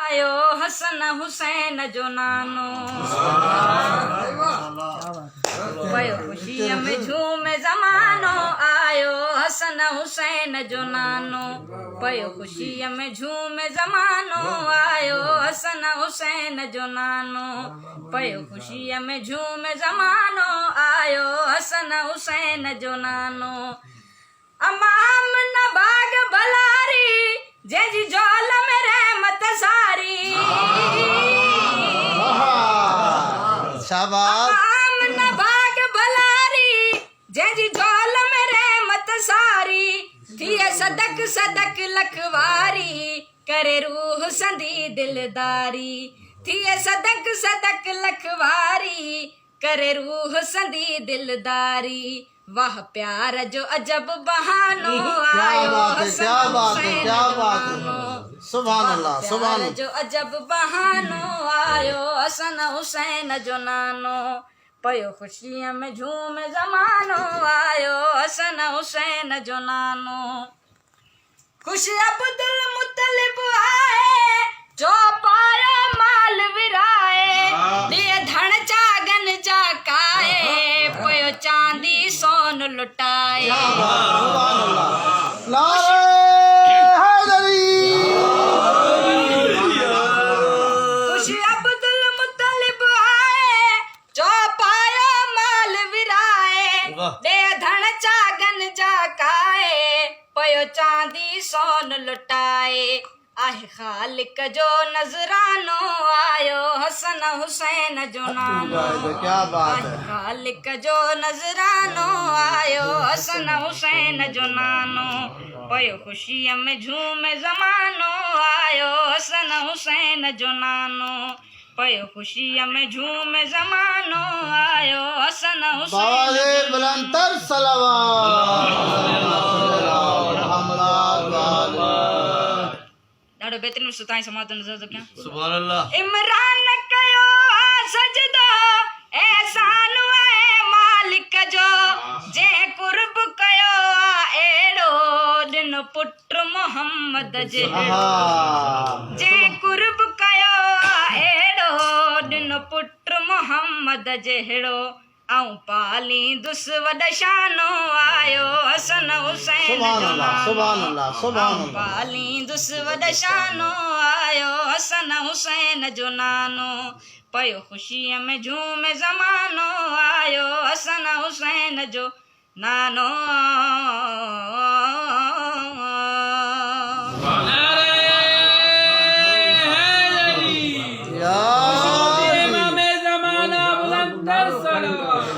आयो हसन हुसैन जो नानो पयो खुशीअ में झूमे ज़मानो आयो हसन हुसैन जो नानो पयो खुशीअ में झूमे ज़मानो आयो हसन हुसैन जो नानो पयो खुशीअ में झूमे ज़मानो आयो हसन हुसैन जो नानो अमाम न बाग भलारी जंहिंजी जोल में रहमत सारी शाबाश अमाम न बाग भलारी जंहिंजी जोल में रहमत सारी थिए सदक सदक लखवारी करे रूह संदी दिलदारी थिए सदक सदक लखवारी करे रूह संदी दिलदारी वाह प्यार जो अजब बहानो आयो क्या बात है क्या बात है सुभान अल्लाह सुभान प्यार जो अजब बहानो आयो हसन हुसैन जो नानो पयो खुशीअ में झूम ज़मानो आयो हसन हुसैन जो नानो खुश अब्दुल मुत्तलिब आए जो पायो माल विराए दिए धन चागन जाकाए पयो चांदी सोन लुटाए सुभान अल्लाह नारे हैदरी खुश अब्दुल मुत्तलिब आए जो पायो माल विराए दे धन चागन जाकाए पयो चांदी सोन लुटाए आहे खालिक जो नजरानो आयो हसन हुसैन जो नानो क्या बात है खालिक जो नजरानो आयो हसन हुसैन जो नानो पयो खुशीअ में झूमे ज़मानो आयो हसन हुसैन जो नानो पयो खुशीअ में झूमे ज़मानो आयो हसन हुसैन बावाज़े बुलंदतर ॾाढो बहितरीनु सुताई समाज नज़र तो क्या सुभान अल्लाह इमरान कयो सजदो एहसान आहे मालिक जो जंहिं कुर्ब कयो अहिड़ो ॾिन पुट मोहम्मद जहिड़ो जंहिं कुर्ब कयो अहिड़ो ॾिन पुट मोहम्मद जहिड़ो ऐं पालींदुस वॾ शानो आयो हसन हुसैन सुभान जो अल्लाह सुभान नानो अल्लाह सुभान अल्लाह पालींदुस वॾ शानो आयो हसन हुसैन जो नानो पयो खुशीअ में झूमे ज़मानो आयो हसन हुसैन जो नानो या इमाम ज़माना बुलंदतर सलावत